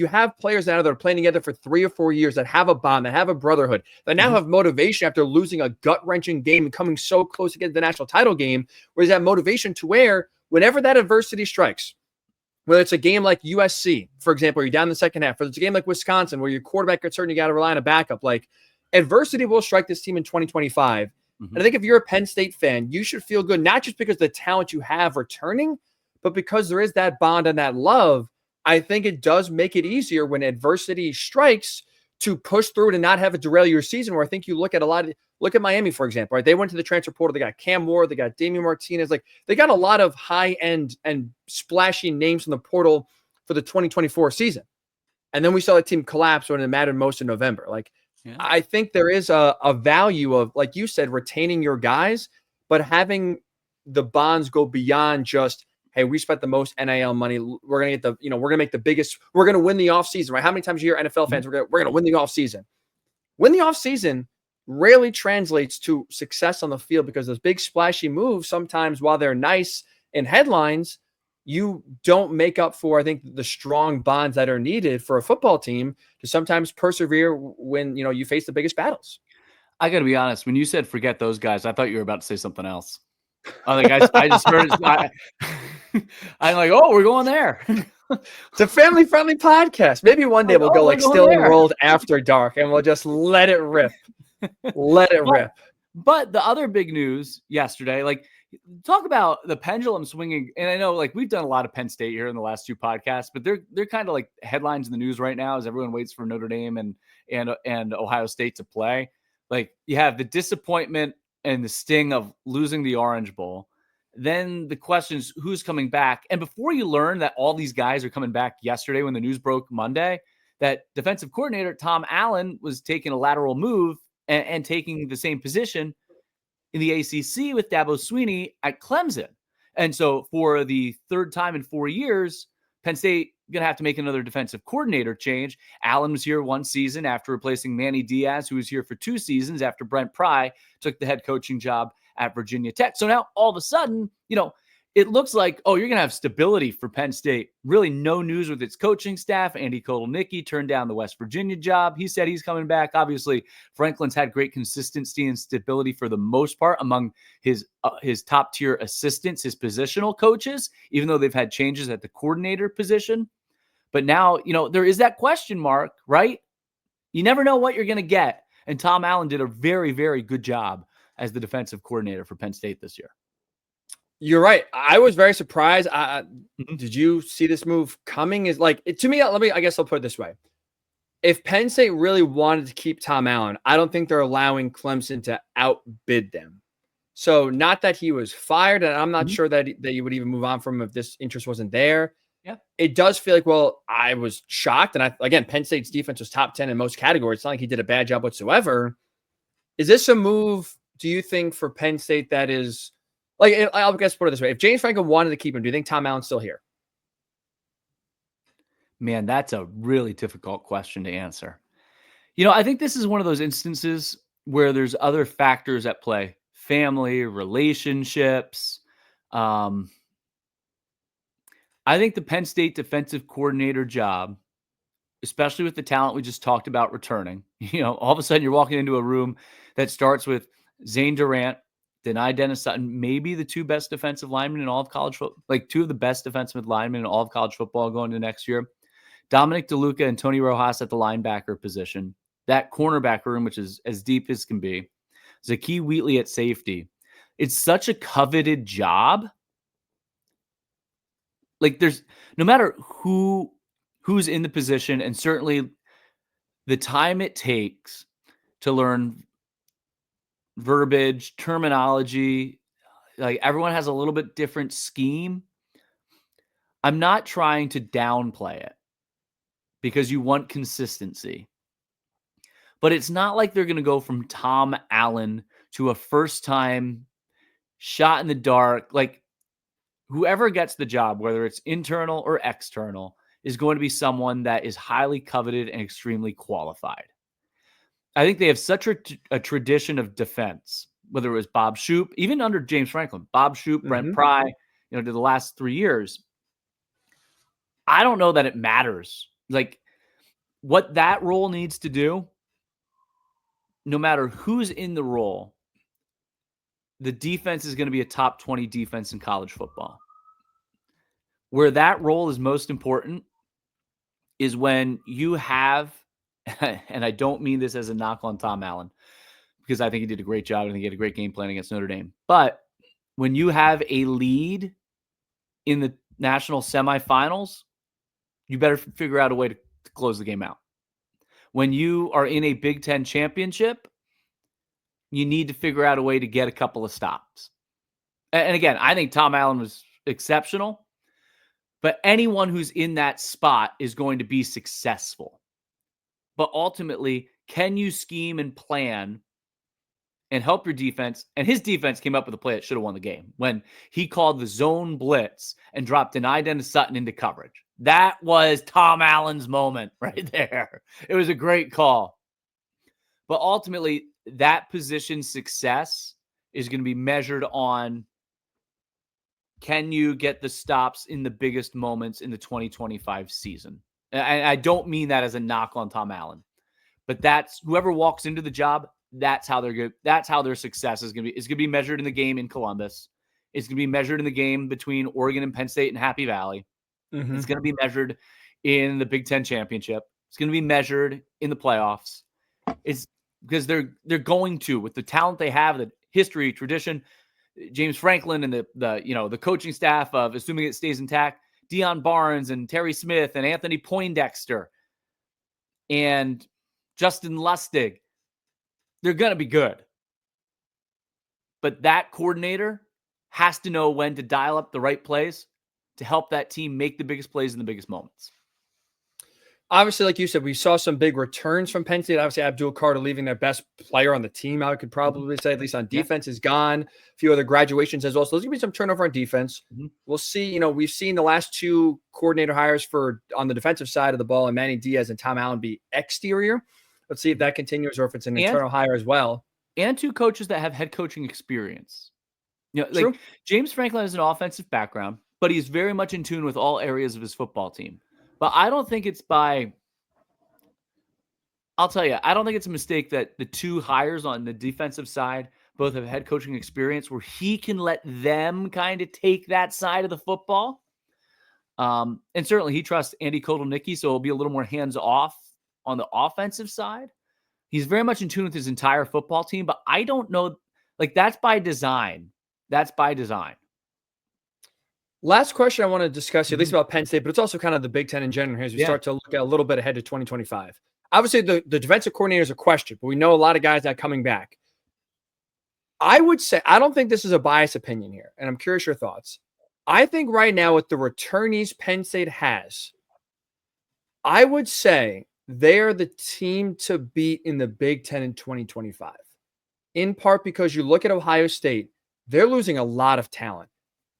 Speaker 2: have players now that are playing together for 3 or 4 years that have a bond, that have a brotherhood, that now have motivation after losing a gut-wrenching game and coming so close to getting the national title game, where there's that motivation to where whenever that adversity strikes, whether it's a game like USC, for example, where you're down in the second half, or it's a game like Wisconsin where your quarterback gets hurt and you got to rely on a backup, like adversity will strike this team in 2025. And I think if you're a Penn State fan, you should feel good, not just because of the talent you have returning, but because there is that bond and that love. I think it does make it easier when adversity strikes to push through it and not have it derail your season. Where I think you look at Miami, for example, right? They went to the transfer portal. They got Cam Moore. They got Damian Martinez. Like they got a lot of high end and splashy names from the portal for the 2024 season. And then we saw the team collapse when it mattered most in November. Like I think there is a value of, like you said, retaining your guys, but having the bonds go beyond just, hey, we spent the most NIL money. We're going to get we're going to make the biggest, we're going to win the offseason, right? How many times a year NFL fans, we're going to win the offseason. Win the offseason rarely translates to success on the field because those big splashy moves, sometimes while they're nice in headlines, you don't make up for, I think, the strong bonds that are needed for a football team to sometimes persevere when, you face the biggest battles.
Speaker 3: I got to be honest. When you said forget those guys, I thought you were about to say something else. I just heard it. I'm like, oh, we're going there.
Speaker 2: It's a family-friendly podcast. Maybe one day we'll go like Still
Speaker 3: there.
Speaker 2: Enrolled After Dark, and we'll just let it rip. Let it rip.
Speaker 3: But the other big news yesterday, like talk about the pendulum swinging. And I know like we've done a lot of Penn State here in the last two podcasts, but they're kind of like headlines in the news right now as everyone waits for Notre Dame and Ohio State to play. Like you have the disappointment and the sting of losing the Orange Bowl. Then the questions, who's coming back? And before you learn that all these guys are coming back yesterday when the news broke Monday, that defensive coordinator Tom Allen was taking a lateral move and taking the same position in the ACC with Dabo Swinney at Clemson. And so for the third time in 4 years, Penn State going to have to make another defensive coordinator change. Allen was here one season after replacing Manny Diaz, who was here for 2 seasons after Brent Pry took the head coaching job at Virginia Tech. So now all of a sudden, it looks like, oh, you're going to have stability for Penn State. Really no news with its coaching staff. Andy Kotelnicki turned down the West Virginia job. He said he's coming back. Obviously, Franklin's had great consistency and stability for the most part among his top-tier assistants, his positional coaches, even though they've had changes at the coordinator position. But now, there is that question mark, right? You never know what you're going to get. And Tom Allen did a very, very good job as the defensive coordinator for Penn State this year.
Speaker 2: You're right. I was very surprised. Did you see this move coming? Is like to me. I guess I'll put it this way: if Penn State really wanted to keep Tom Allen, I don't think they're allowing Clemson to outbid them. So not that he was fired, and I'm not sure that you would even move on from him if this interest wasn't there.
Speaker 3: Yeah,
Speaker 2: it does feel like. Well, I was shocked, and Penn State's defense was top 10 in most categories. It's not like he did a bad job whatsoever. Is this a move? Do you think for Penn State that is? Like, I'll guess put it this way. If James Franklin wanted to keep him, do you think Tom Allen's still here?
Speaker 3: Man, that's a really difficult question to answer. I think this is one of those instances where there's other factors at play. Family, relationships. I think the Penn State defensive coordinator job, especially with the talent we just talked about returning, all of a sudden you're walking into a room that starts with Zane Durant, Denai Dennis Sutton, maybe the 2 best defensive linemen in all of college football, like 2 of the best defensive linemen in all of college football going into next year. Dominic DeLuca and Tony Rojas at the linebacker position. That cornerback room, which is as deep as can be. Zakee Wheatley at safety. It's such a coveted job. Like there's no matter who's in the position, and certainly the time it takes to learn verbiage, terminology, like everyone has a little bit different scheme. I'm not trying to downplay it because you want consistency, but it's not like they're going to go from Tom Allen to a first time shot in the dark. Like whoever gets the job, whether it's internal or external, is going to be someone that is highly coveted and extremely qualified. I think they have such a tradition of defense, whether it was Bob Shoop, even under James Franklin, Bob Shoop, Brent Pry, to the last 3 years. I don't know that it matters. Like what that role needs to do, no matter who's in the role, the defense is going to be a top 20 defense in college football. Where that role is most important is when you have, and I don't mean this as a knock on Tom Allen, because I think he did a great job. I think he had a great game plan against Notre Dame. But when you have a lead in the national semifinals, you better figure out a way to close the game out. When you are in a Big Ten championship, you need to figure out a way to get a couple of stops. And again, I think Tom Allen was exceptional, but anyone who's in that spot is going to be successful. But ultimately, can you scheme and plan and help your defense? And his defense came up with a play that should have won the game when he called the zone blitz and dropped Denai Dennis Sutton into coverage. That was Tom Allen's moment right there. It was a great call. But ultimately, that position's success is going to be measured on, can you get the stops in the biggest moments in the 2025 season? And I don't mean that as a knock on Tom Allen, but that's whoever walks into the job that's how they're good. That's how their success is going to be. It's going to be measured in the game in Columbus. It's going to be measured in the game between Oregon and Penn State and Happy Valley.
Speaker 2: Mm-hmm.
Speaker 3: It's going to be measured in the Big Ten championship. It's going to be measured in the playoffs. It's because they're going to, with the talent they have, the history, tradition, James Franklin and the coaching staff of, assuming it stays intact, Deion Barnes and Terry Smith and Anthony Poindexter and Justin Lustig. They're going to be good. But that coordinator has to know when to dial up the right plays to help that team make the biggest plays in the biggest moments.
Speaker 2: Obviously, like you said, we saw some big returns from Penn State. Obviously, Abdul Carter leaving their best player on the team, I could probably say, at least on defense, is gone. A few other graduations as well. So there's going to be some turnover on defense. Mm-hmm. We'll see. We've seen the last two coordinator hires on the defensive side of the ball, and Manny Diaz and Tom Allen, be exterior. Let's see if that continues or if it's an internal hire as well.
Speaker 3: And two coaches that have head coaching experience. Like James Franklin has an offensive background, but he's very much in tune with all areas of his football team. But I don't think it's I'll tell you, I don't think it's a mistake that the two hires on the defensive side both have head coaching experience where he can let them kind of take that side of the football. And certainly he trusts Andy Kotelnicki, so it'll be a little more hands-off on the offensive side. He's very much in tune with his entire football team, but I don't know, like that's by design. That's by design.
Speaker 2: Last question I want to discuss, at least about Penn State, but it's also kind of the Big Ten in general here as we start to look at a little bit ahead to 2025. Obviously, the defensive coordinator is a question, but we know a lot of guys that are coming back. I would say, I don't think this is a biased opinion here, and I'm curious your thoughts. I think right now with the returnees Penn State has, I would say they are the team to beat in the Big Ten in 2025. In part because you look at Ohio State, they're losing a lot of talent.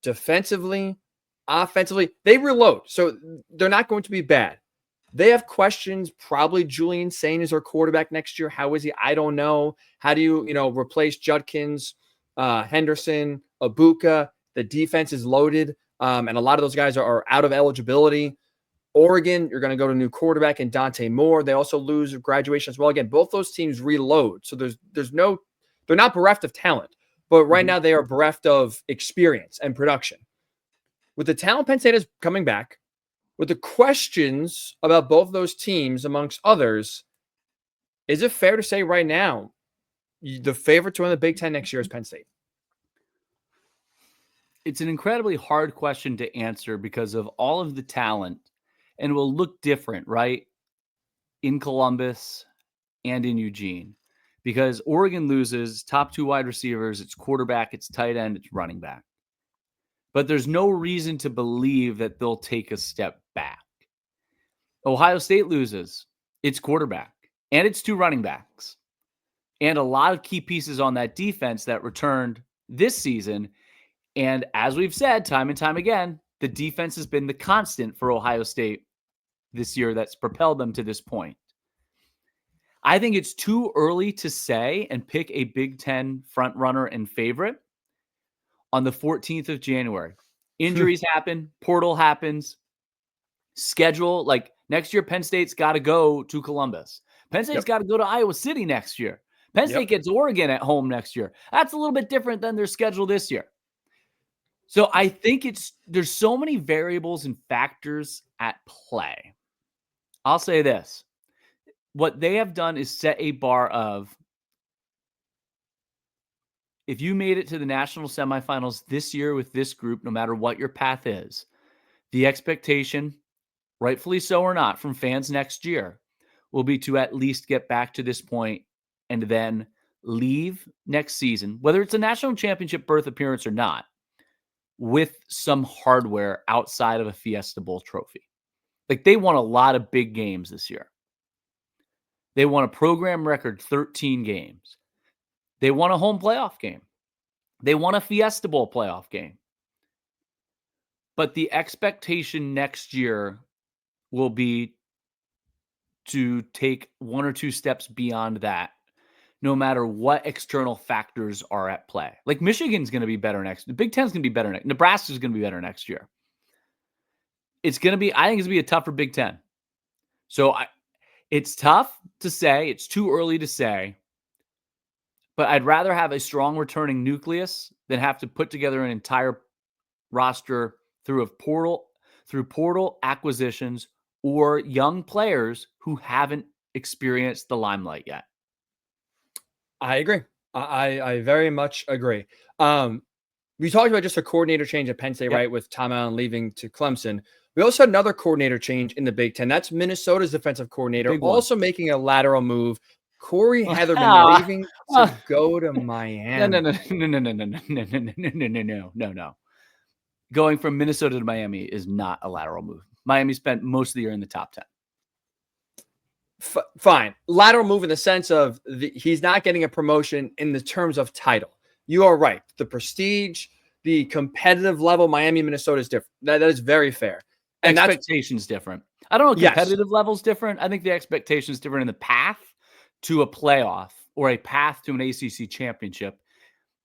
Speaker 2: Defensively, offensively, they reload. So they're not going to be bad. They have questions. Probably Julian Sain is their quarterback next year. How is he? I don't know. How do you, replace Judkins, Henderson, Abuka? The defense is loaded. And a lot of those guys are out of eligibility. Oregon, you're going to go to a new quarterback in Dante Moore. They also lose graduation as well. Again, both those teams reload. So they're not bereft of talent. But right now they are bereft of experience and production. With the talent Penn State is coming back, with the questions about both those teams, amongst others, is it fair to say right now the favorite to win the Big Ten next year is Penn State?
Speaker 3: It's an incredibly hard question to answer because of all of the talent, and will look different, right, in Columbus and in Eugene. Because Oregon loses top two wide receivers, its quarterback, its tight end, its running back. But there's no reason to believe that they'll take a step back. Ohio State loses its quarterback and its two running backs and a lot of key pieces on that defense that returned this season. And as we've said time and time again, the defense has been the constant for Ohio State this year that's propelled them to this point. I think it's too early to say and pick a Big Ten front runner and favorite on the 14th of January. Injuries happen, portal happens, schedule. Like next year, Penn State's got to go to Columbus. Penn State's got to go to Iowa City next year. Penn State gets Oregon at home next year. That's a little bit different than their schedule this year. So I think there's so many variables and factors at play. I'll say this. What they have done is set a bar of, if you made it to the national semifinals this year with this group, no matter what your path is, the expectation, rightfully so or not, from fans next year will be to at least get back to this point and then leave next season, whether it's a national championship berth appearance or not, with some hardware outside of a Fiesta Bowl trophy. Like they won a lot of big games this year. They won a program record 13 games. They won a home playoff game. They won a Fiesta Bowl playoff game. But the expectation next year will be to take one or two steps beyond that, no matter what external factors are at play. Like Michigan's going to be better next. The Big Ten's going to be better next. Nebraska's going to be better next year. I think it's going to be a tougher Big Ten. So it's tough to say. It's too early to say. But I'd rather have a strong returning nucleus than have to put together an entire roster through portal acquisitions or young players who haven't experienced the limelight yet.
Speaker 2: I agree. I very much agree. We talked about just a coordinator change at Penn State, right, with Tom Allen leaving to Clemson. We also had another coordinator change in the Big Ten. That's Minnesota's defensive coordinator, also making a lateral move. Corey Heatherman leaving to go to Miami.
Speaker 3: No. Going from Minnesota to Miami is not a lateral move. Miami spent most of the year in the top 10.
Speaker 2: Fine. Lateral move in the sense of he's not getting a promotion in the terms of title. You are right. The prestige, the competitive level, Miami, Minnesota is different. That is very fair. And
Speaker 3: expectation's different. I don't know if competitive level's different. I think the expectation is different in the path to a playoff or a path to an ACC championship.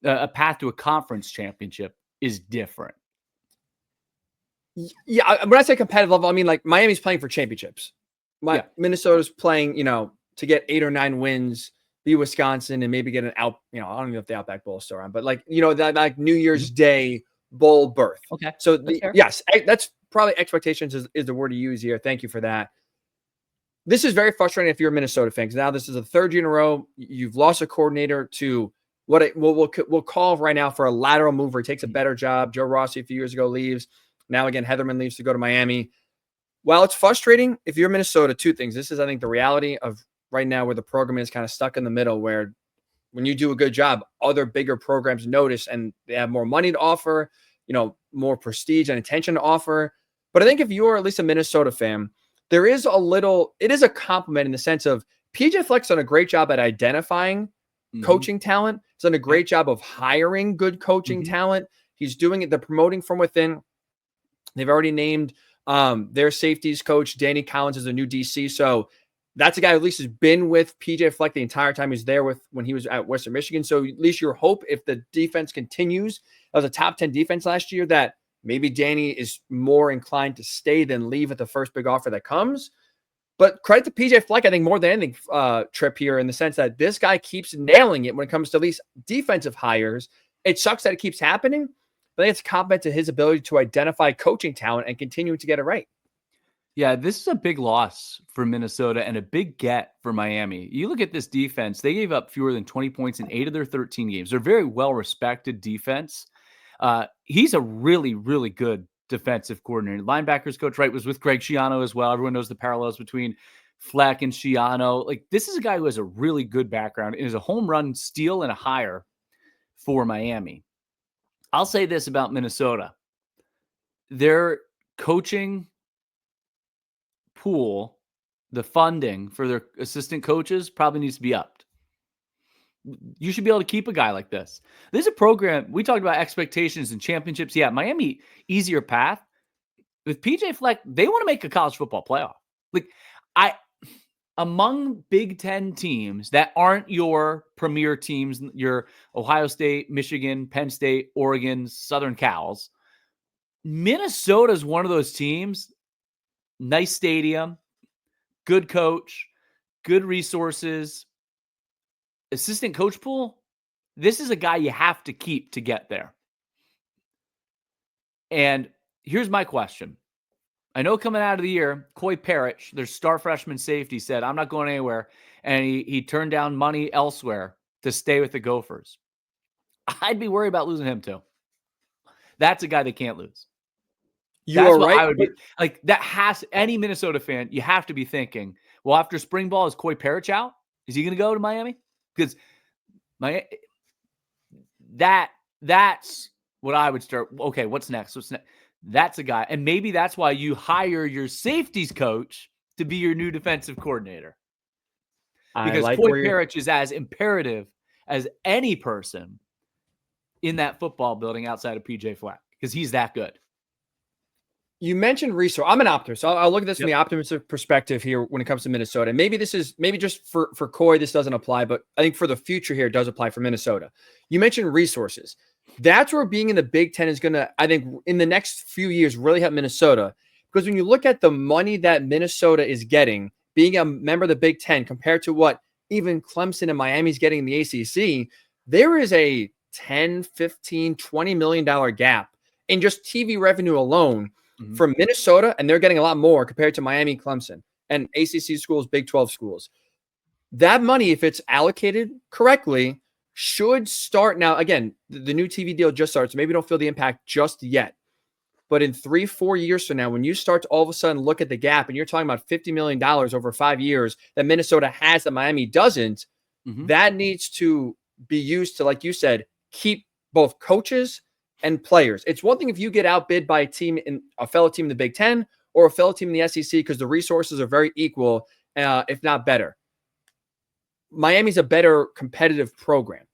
Speaker 3: A path to a conference championship is different.
Speaker 2: Yeah, when I say competitive level, I mean like Miami's playing for championships. Minnesota's playing, to get 8 or 9 wins, be Wisconsin, and maybe get an out. I don't even know if the Outback Bowl is still around, but that like New Year's Day bowl berth.
Speaker 3: Okay,
Speaker 2: so yes, that's probably expectations is the word to use here. Thank you for that. This is very frustrating if you're a Minnesota fan, because now this is the third year in a row you've lost a coordinator to what we'll call right now for a lateral mover. He takes a better job. Joe Rossi a few years ago leaves. Now again, Heatherman leaves to go to Miami. While it's frustrating, if you're Minnesota, two things. This is, I think, the reality of right now where the program is kind of stuck in the middle, where when you do a good job, other bigger programs notice and they have more money to offer, more prestige and attention to offer. But I think if you're at least a Minnesota fan, it is a compliment in the sense of PJ Fleck's done a great job at identifying coaching talent. He's done a great job of hiring good coaching talent. He's doing it. They're promoting from within. They've already named their safeties coach, Danny Collins, as a new DC. So that's a guy who at least has been with PJ Fleck the entire time he's there when he was at Western Michigan. So at least your hope, if the defense continues, that was a top 10 defense last year, that maybe Danny is more inclined to stay than leave at the first big offer that comes. But credit to PJ Fleck, I think, more than anything, Trip here, in the sense that this guy keeps nailing it when it comes to at least defensive hires. It sucks that it keeps happening, but I think it's a compliment to his ability to identify coaching talent and continue to get it right.
Speaker 3: Yeah, this is a big loss for Minnesota and a big get for Miami. You look at this defense, they gave up fewer than 20 points in 8 of their 13 games. They're a very well-respected defense. He's a really, really good defensive coordinator. Linebackers coach, right, was with Greg Schiano as well. Everyone knows the parallels between Fleck and Schiano. Like, this is a guy who has a really good background and is a home run steal and a hire for Miami. I'll say this about Minnesota. Their coaching pool, the funding for their assistant coaches probably needs to be upped. You should be able to keep a guy like this. This is a program. We talked about expectations and championships. Yeah, Miami, easier path. With PJ Fleck, they want to make a college football playoff. Like, among Big Ten teams that aren't your premier teams, your Ohio State, Michigan, Penn State, Oregon, Southern Cals, Minnesota is one of those teams. Nice stadium, good coach, good resources, assistant coach pool. This is a guy you have to keep to get there. And here's my question. I know coming out of the year, Coy Parrish, their star freshman safety, said, I'm not going anywhere. And he turned down money elsewhere to stay with the Gophers. I'd be worried about losing him too. That's a guy they can't lose. That's what I would be like. That has any Minnesota fan, you have to be thinking, well, after spring ball, is Coy Parrish out? Is he going to go to Miami? Because that's what I would start. Okay, what's next? That's a guy. And maybe that's why you hire your safeties coach to be your new defensive coordinator. Because Coy Parrish is as imperative as any person in that football building outside of PJ Fleck, because he's that good.
Speaker 2: You mentioned resource. I'm an optimist. So I'll look at this from the optimistic perspective here when it comes to Minnesota. Maybe just for Coy, this doesn't apply, but I think for the future here, it does apply for Minnesota. You mentioned resources. That's where being in the Big Ten is going to, I think, in the next few years, really help Minnesota. Because when you look at the money that Minnesota is getting, being a member of the Big Ten compared to what even Clemson and Miami's getting in the ACC, there is a 10, 15, $20 million gap in just TV revenue alone from Minnesota, and they're getting a lot more compared to Miami, Clemson, and ACC schools, Big 12 schools. That money, if it's allocated correctly, should start now. Again, the new TV deal just starts. Maybe don't feel the impact just yet. But in 3-4 years from now, when you start to all of a sudden look at the gap and you're talking about $50 million over 5 years that Minnesota has that Miami doesn't, that needs to be used to, like you said, keep both coaches and players. It's one thing if you get outbid by a fellow team in the Big Ten or a fellow team in the SEC because the resources are very equal, if not better. Miami's a better competitive program.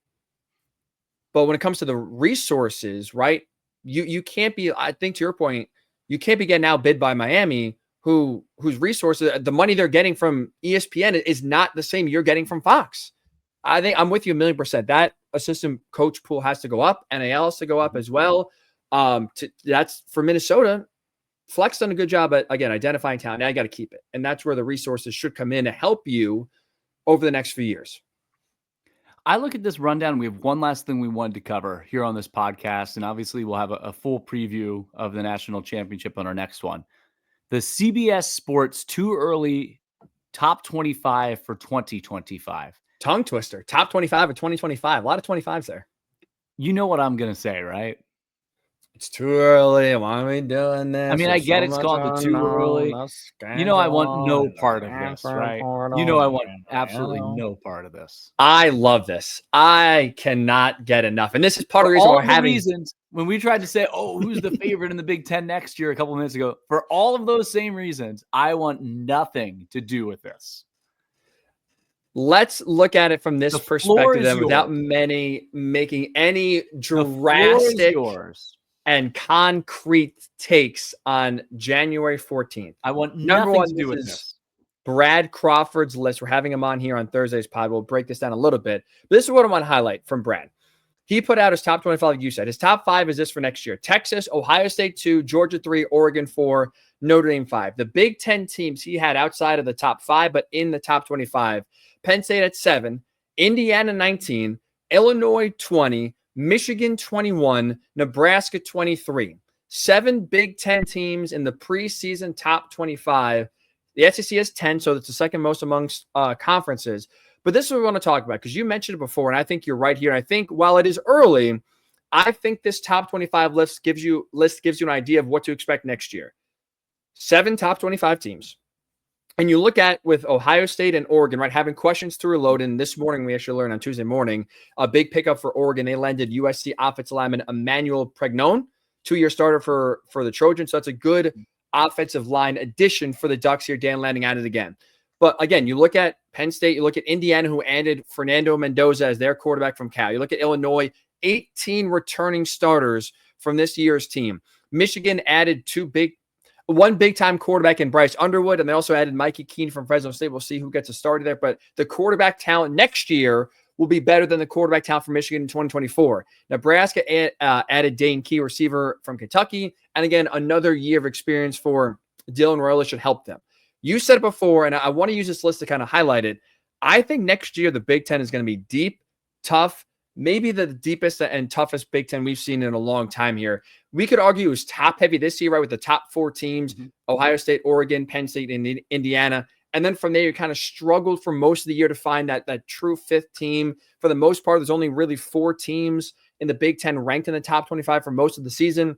Speaker 2: But when it comes to the resources, right, you can't be, I think to your point, you can't be getting outbid by Miami, whose resources, the money they're getting from ESPN is not the same you're getting from Fox. I think I'm with you 1,000,000%. That assistant coach pool has to go up. NAL has to go up as well. That's for Minnesota. Fleck's done a good job at, again, identifying talent. Now you got to keep it. And that's where the resources should come in to help you over the next few years.
Speaker 3: I look at this rundown. We have one last thing we wanted to cover here on this podcast. And obviously we'll have a full preview of the national championship on our next one. The CBS Sports Too Early Top 25 for 2025.
Speaker 2: Tongue twister. Top 25 of 2025. A lot of 25s there.
Speaker 3: You know what I'm going to say, right?
Speaker 2: It's too early. Why are we doing this?
Speaker 3: I mean, I get it's called the too early. You know, I want no part of this, right? You know, I want absolutely no part of this.
Speaker 2: I love this. I cannot get enough. And this is part of the reason why we're having
Speaker 3: reasons when we tried to say, oh, who's the favorite in the Big Ten next year a couple of minutes ago, for all of those same reasons, I want nothing to do with this.
Speaker 2: Let's look at it from this perspective then, without making any drastic and concrete takes on January 14th.
Speaker 3: I want nothing to do with this.
Speaker 2: Brad Crawford's list. We're having him on here on Thursday's pod. We'll break this down a little bit. But this is what I want to highlight from Brad. He put out his top 25, like you said. His top 5 is this for next year. Texas, Ohio State 2, Georgia 3, Oregon 4, Notre Dame 5. The Big Ten teams he had outside of the top 5, but in the top 25. Penn State at 7, Indiana 19, Illinois 20, Michigan 21, Nebraska 23. 7 Big Ten teams in the preseason top 25. The SEC has 10, so it's the second most amongst conferences. But this is what we want to talk about because you mentioned it before, and I think you're right here. And I think while it is early, I think this top 25 list gives you an idea of what to expect next year. 7 top 25 teams. And you look at with Ohio State and Oregon, right, having questions to reload. And this morning, we actually learned on Tuesday morning, a big pickup for Oregon. They landed USC offensive lineman Emmanuel Pregnon, 2-year starter for the Trojans. So that's a good offensive line addition for the Ducks here. Dan Lanning at it again. But again, you look at Penn State, you look at Indiana, who added Fernando Mendoza as their quarterback from Cal. You look at Illinois, 18 returning starters from this year's team. Michigan added one big-time quarterback in Bryce Underwood, and they also added Mikey Keene from Fresno State. We'll see who gets a starter there. But the quarterback talent next year will be better than the quarterback talent for Michigan in 2024. Nebraska added Dane Key, receiver from Kentucky. And again, another year of experience for Dylan Royal should help them. You said it before, and I want to use this list to kind of highlight it. I think next year the Big Ten is going to be deep, tough, maybe the deepest and toughest Big Ten we've seen in a long time here. We could argue it was top-heavy this year, right, with the top 4 teams, Ohio State, Oregon, Penn State, and Indiana. And then from there, you kind of struggled for most of the year to find that true 5th team. For the most part, there's only really 4 teams in the Big Ten ranked in the top 25 for most of the season.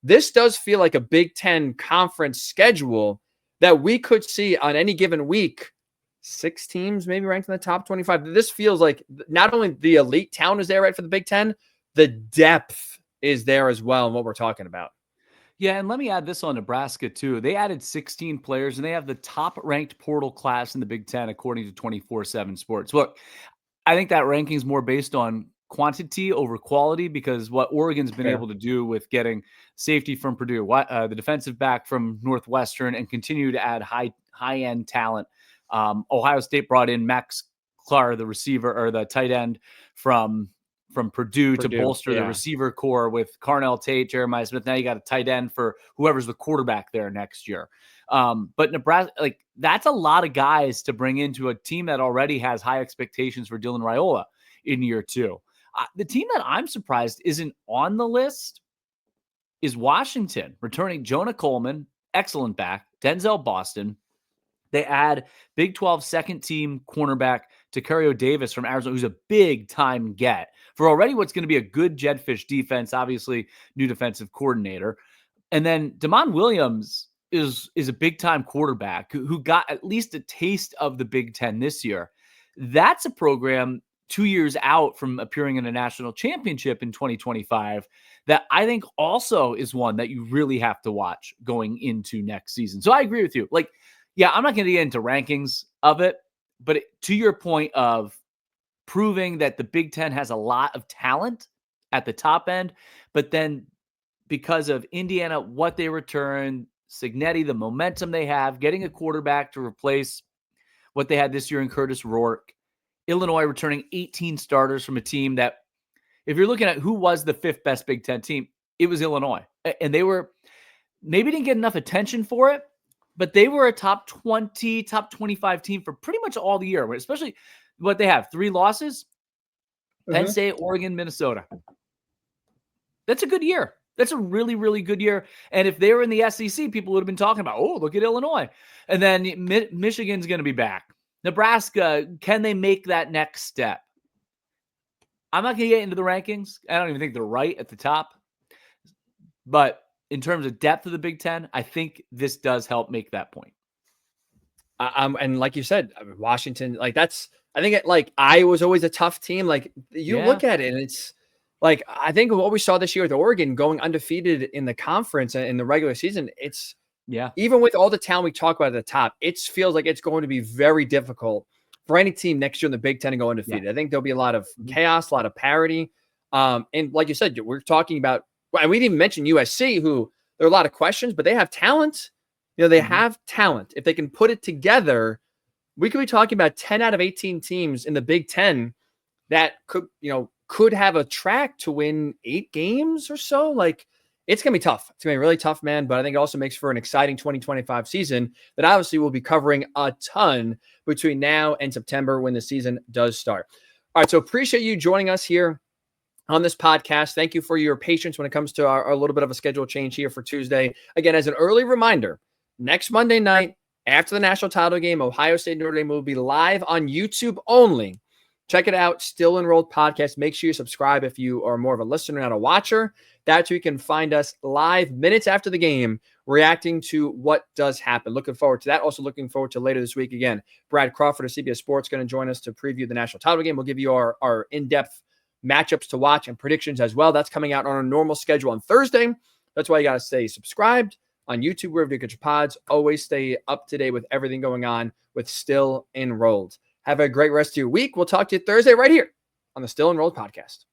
Speaker 2: This does feel like a Big Ten conference schedule that we could see on any given week, 6 teams maybe ranked in the top 25. This feels like not only the elite talent is there, right, for the Big Ten, the depth is there as well in what we're talking about.
Speaker 3: Yeah, and let me add this on Nebraska, too. They added 16 players, and they have the top-ranked portal class in the Big Ten, according to 24/7 Sports. Look, I think that ranking is more based on quantity over quality because what Oregon's been able to do with getting safety from Purdue, the defensive back from Northwestern, and continue to add high-end talent. Ohio State brought in Max Clark, the receiver or the tight end from Purdue to bolster the receiver core with Carnell Tate, Jeremiah Smith. Now you got a tight end for whoever's the quarterback there next year. But Nebraska, that's a lot of guys to bring into a team that already has high expectations for Dylan Raiola in year 2. The team that I'm surprised isn't on the list is Washington, returning Jonah Coleman, excellent back, Denzel Boston. They add Big 12 second-team cornerback Tacario Davis from Arizona, who's a big-time get for already what's going to be a good Jedfish defense, obviously new defensive coordinator. And then Damon Williams is a big-time quarterback who got at least a taste of the Big Ten this year. That's a program 2 years out from appearing in a national championship in 2025 that I think also is one that you really have to watch going into next season. So I agree with you. Like, yeah, I'm not going to get into rankings of it, but to your point of proving that the Big Ten has a lot of talent at the top end, but then because of Indiana, what they return, Cignetti, the momentum they have, getting a quarterback to replace what they had this year in Curtis Rourke, Illinois returning 18 starters from a team that, if you're looking at who was the fifth best Big Ten team, it was Illinois. And they were maybe didn't get enough attention for it, but they were a top 20, top 25 team for pretty much all the year, especially what they have. 3 losses, Penn State, Oregon, Minnesota. That's a good year. That's a really, really good year. And if they were in the SEC, people would have been talking about, oh, look at Illinois. And then Michigan's going to be back. Nebraska, can they make that next step? I'm not going to get into the rankings. I don't even think they're right at the top. But in terms of depth of the Big Ten, I think this does help make that point.
Speaker 2: And like you said, Washington, like that's, I think like Iowa's always a tough team. Like you look at it and it's like, I think what we saw this year with Oregon going undefeated in the conference and in the regular season, it's even with all the talent we talk about at the top, it feels like it's going to be very difficult for any team next year in the Big Ten to go undefeated. I think there'll be a lot of chaos, a lot of parity. And like you said, we're talking about, and we didn't even mention USC, who there are a lot of questions, but they have talent. You know, they have talent. If they can put it together, we could be talking about 10 out of 18 teams in the Big Ten that could have a track to win 8 games or so. Like, it's going to be tough. It's going to be really tough, man. But I think it also makes for an exciting 2025 season that obviously we'll be covering a ton between now and September when the season does start. All right. So appreciate you joining us here on this podcast. Thank you for your patience when it comes to our little bit of a schedule change here for Tuesday. Again, as an early reminder, next Monday night after the national title game, Ohio State Notre Dame will be live on YouTube only. Check it out. Still Enrolled Podcast. Make sure you subscribe if you are more of a listener, not a watcher. That's where you can find us live minutes after the game, reacting to what does happen. Looking forward to that. Also looking forward to later this week. Again, Brad Crawford of CBS Sports going to join us to preview the national title game. We'll give you our in-depth matchups to watch and predictions as well. That's coming out on a normal schedule on Thursday. That's why you got to stay subscribed on YouTube, wherever you get your pods. Always stay up to date with everything going on with Still Enrolled. Have a great rest of your week. We'll talk to you Thursday right here on the Still Enrolled Podcast.